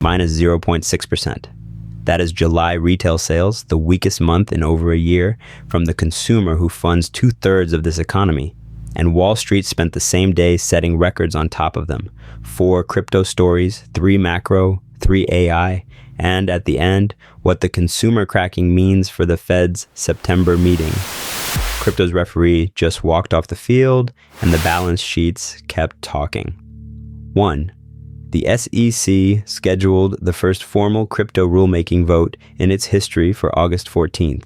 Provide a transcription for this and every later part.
minus 0.6%. That is July retail sales, the weakest month in over a year, from the consumer who funds 2/3 of this economy. And Wall Street spent the same day setting records on top of them. 4 crypto stories, 3 macro, 3 AI, and at the end, what the consumer cracking means for the Fed's September meeting. Crypto's referee just walked off the field, and the balance sheets kept talking. 1. The SEC scheduled the first formal crypto rulemaking vote in its history for August 14th,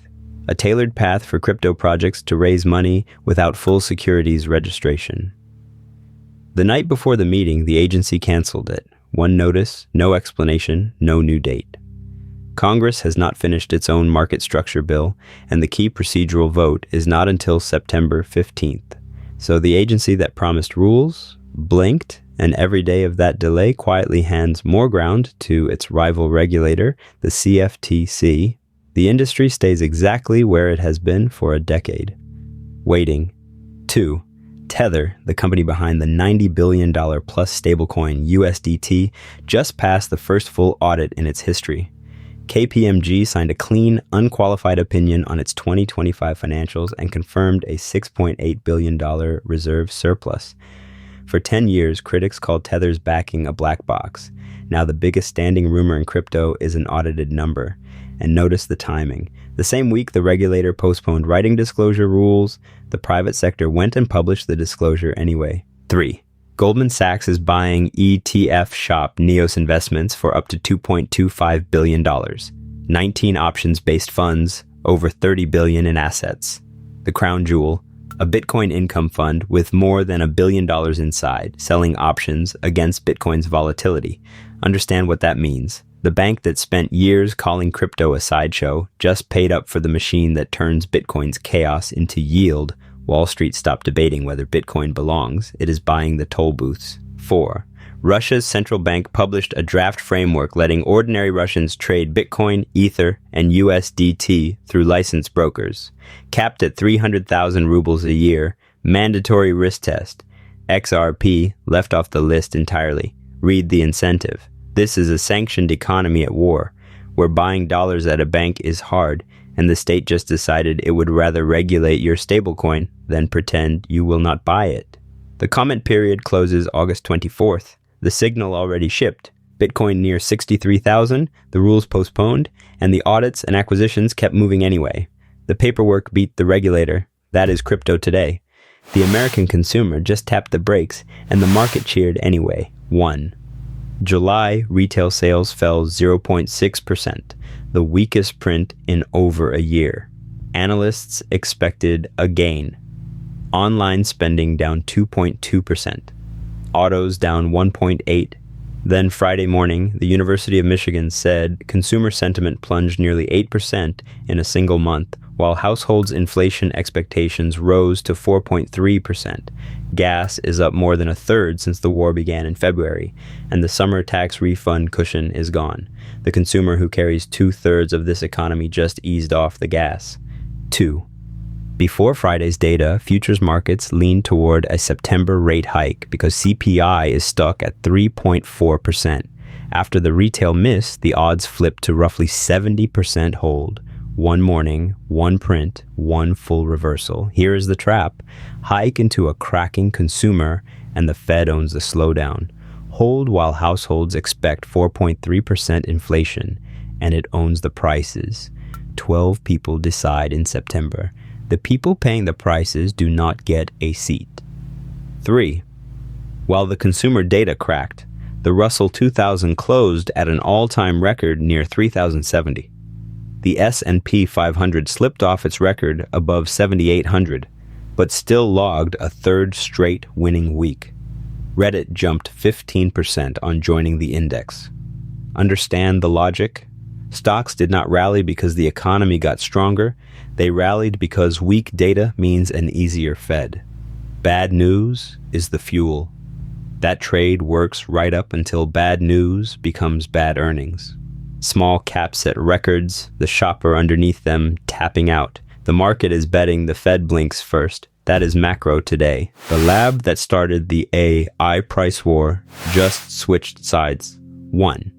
a tailored path for crypto projects to raise money without full securities registration. The night before the meeting, the agency canceled it. One notice, no explanation, no new date. Congress has not finished its own market structure bill, and the key procedural vote is not until September 15th. So the agency that promised rules blinked, and every day of that delay quietly hands more ground to its rival regulator, the CFTC. The industry stays exactly where it has been for a decade, waiting. 2. Tether, the company behind the $90 billion plus stablecoin USDT, just passed the first full audit in its history. KPMG signed a clean, unqualified opinion on its 2025 financials and confirmed a $6.8 billion reserve surplus. For 10 years, critics called Tether's backing a black box. Now the biggest standing rumor in crypto is an audited number. And notice the timing. The same week the regulator postponed writing disclosure rules, the private sector went and published the disclosure anyway. 3. Goldman Sachs is buying ETF shop Neos Investments for up to $2.25 billion. 19 options-based funds, over $30 billion in assets. The crown jewel, a Bitcoin income fund with more than $1 billion inside, selling options against Bitcoin's volatility. Understand what that means. The bank that spent years calling crypto a sideshow just paid up for the machine that turns Bitcoin's chaos into yield. Wall Street stopped debating whether Bitcoin belongs. It is buying the toll booths. 4. Russia's central bank published a draft framework letting ordinary Russians trade Bitcoin, Ether, and USDT through licensed brokers. Capped at 300,000 rubles a year, mandatory risk test. XRP left off the list entirely. Read the incentive. This is a sanctioned economy at war, where buying dollars at a bank is hard, and the state just decided it would rather regulate your stablecoin than pretend you will not buy it. The comment period closes August 24th. The signal already shipped. Bitcoin near 63,000, the rules postponed, and the audits and acquisitions kept moving anyway. The paperwork beat the regulator. That is crypto today. The American consumer just tapped the brakes, and the market cheered anyway. 1. July retail sales fell 0.6%, the weakest print in over a year. Analysts expected a gain. Online spending down 2.2%. Autos down 1.8%. Then Friday morning, the University of Michigan said consumer sentiment plunged nearly 8% in a single month, while households' inflation expectations rose to 4.3%. Gas is up more than a third since the war began in February, and the summer tax refund cushion is gone. The consumer who carries 2/3 of this economy just eased off the gas. 2. Before Friday's data, futures markets leaned toward a September rate hike because CPI is stuck at 3.4%. After the retail miss, the odds flipped to roughly 70% hold. One morning, one print, one full reversal. Here is the trap. Hike into a cracking consumer, and the Fed owns the slowdown. Hold while households expect 4.3% inflation, and it owns the prices. 12 people decide in September. The people paying the prices do not get a seat. 3. While the consumer data cracked, the Russell 2000 closed at an all-time record near 3,070. The S&P 500 slipped off its record above 7,800, but still logged a third straight winning week. Reddit jumped 15% on joining the index. Understand the logic? Stocks did not rally because the economy got stronger. They rallied because weak data means an easier Fed. Bad news is the fuel. That trade works right up until bad news becomes bad earnings. Small caps set records, the shopper underneath them tapping out. The market is betting the Fed blinks first. That is macro today. The lab that started the AI price war just switched sides. 1.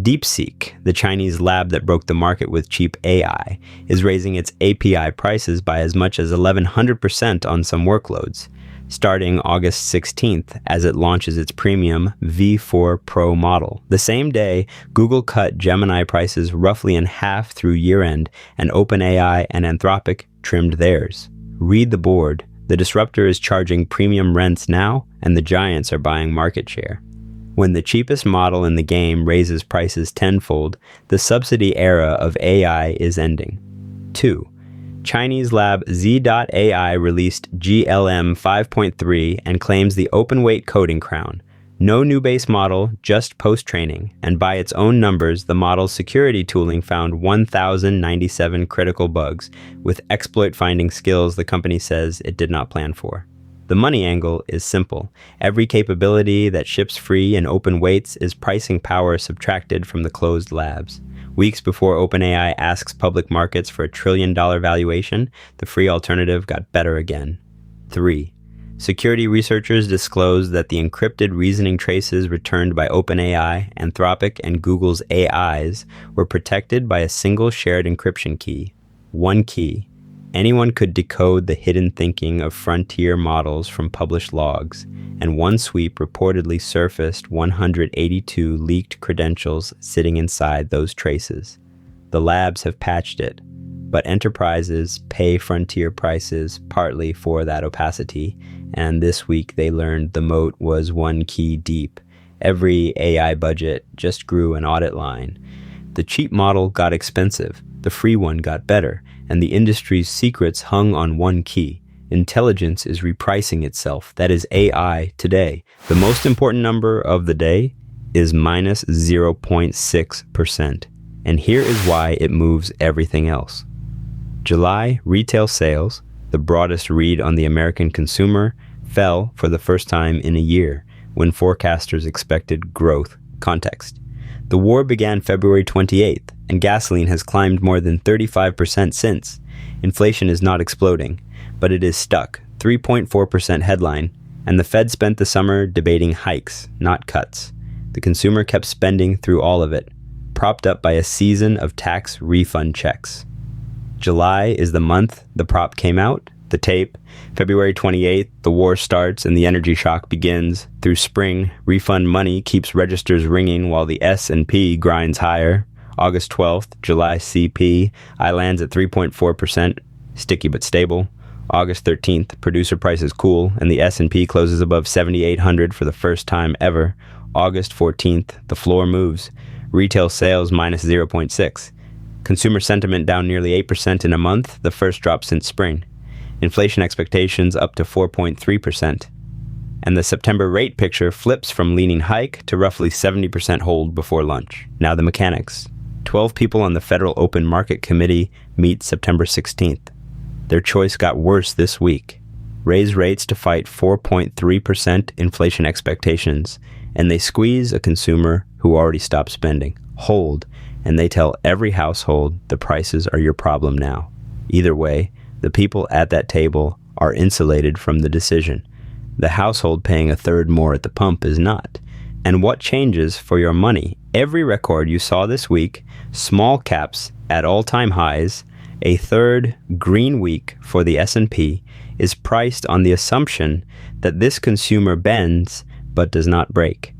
DeepSeek, the Chinese lab that broke the market with cheap AI, is raising its API prices by as much as 1,100% on some workloads, starting August 16th as it launches its premium V4 Pro model. The same day, Google cut Gemini prices roughly in half through year-end, and OpenAI and Anthropic trimmed theirs. Read the board. The disruptor is charging premium rents now, and the giants are buying market share. When the cheapest model in the game raises prices tenfold, the subsidy era of AI is ending. 2. Chinese lab Z.AI released GLM 5.3 and claims the open-weight coding crown. No new base model, just post-training, and by its own numbers, the model's security tooling found 1,097 critical bugs, with exploit-finding skills the company says it did not plan for. The money angle is simple. Every capability that ships free in open weights is pricing power subtracted from the closed labs. Weeks before OpenAI asks public markets for a $1 trillion valuation, the free alternative got better again. 3. Security researchers disclosed that the encrypted reasoning traces returned by OpenAI, Anthropic, and Google's AIs were protected by a single shared encryption key. One key. Anyone could decode the hidden thinking of frontier models from published logs, and one sweep reportedly surfaced 182 leaked credentials sitting inside those traces. The labs have patched it, but enterprises pay frontier prices partly for that opacity, and this week they learned the moat was one key deep. Every AI budget just grew an audit line. The cheap model got expensive, the free one got better, and the industry's secrets hung on one key. Intelligence is repricing itself. That is AI today. The most important number of the day is minus 0.6%. And here is why it moves everything else. July retail sales, the broadest read on the American consumer, fell for the first time in a year when forecasters expected growth. Context. The war began February 28th, and gasoline has climbed more than 35% since. Inflation is not exploding, but it is stuck, 3.4% headline, and the Fed spent the summer debating hikes, not cuts. The consumer kept spending through all of it, propped up by a season of tax refund checks. July is the month the prop came out, the tape. February 28th, the war starts and the energy shock begins. Through spring, refund money keeps registers ringing while the S&P grinds higher. August 12th, July CPI lands at 3.4%, sticky but stable. August 13th, producer prices cool and the S&P closes above 7,800 for the first time ever. August 14th, the floor moves. Retail sales minus 0.6. Consumer sentiment down nearly 8% in a month, the first drop since spring. Inflation expectations up to 4.3%. And the September rate picture flips from leaning hike to roughly 70% hold before lunch. Now the mechanics. 12 people on the Federal Open Market Committee meet September 16th. Their choice got worse this week. Raise rates to fight 4.3% inflation expectations, and they squeeze a consumer who already stopped spending. Hold, and they tell every household the prices are your problem now. Either way, the people at that table are insulated from the decision. The household paying a third more at the pump is not. And what changes for your money? Every record you saw this week, small caps at all-time highs, a third green week for the S&P, is priced on the assumption that this consumer bends but does not break.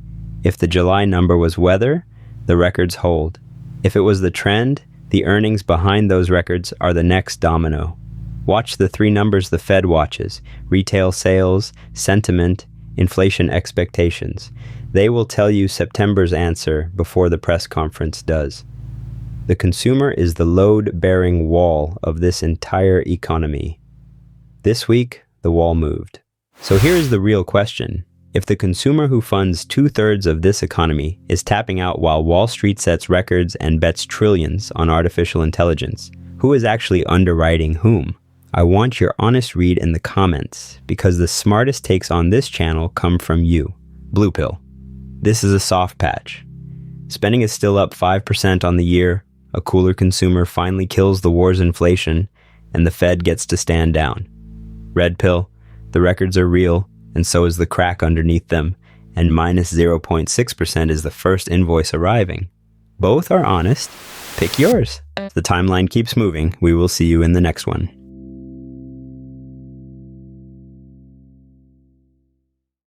If the July number was weather, the records hold. If it was the trend, the earnings behind those records are the next domino. Watch the three numbers the Fed watches: retail sales, sentiment, inflation expectations. They will tell you September's answer before the press conference does. The consumer is the load-bearing wall of this entire economy. This week, the wall moved. So here is the real question. If the consumer who funds 2/3 of this economy is tapping out while Wall Street sets records and bets trillions on artificial intelligence, who is actually underwriting whom? I want your honest read in the comments, because the smartest takes on this channel come from you. Blue pill. This is a soft patch. Spending is still up 5% on the year, a cooler consumer finally kills the war's inflation, and the Fed gets to stand down. Red pill. The records are real, and so is the crack underneath them, and minus 0.6% is the first invoice arriving. Both are honest. Pick yours. The timeline keeps moving. We will see you in the next one.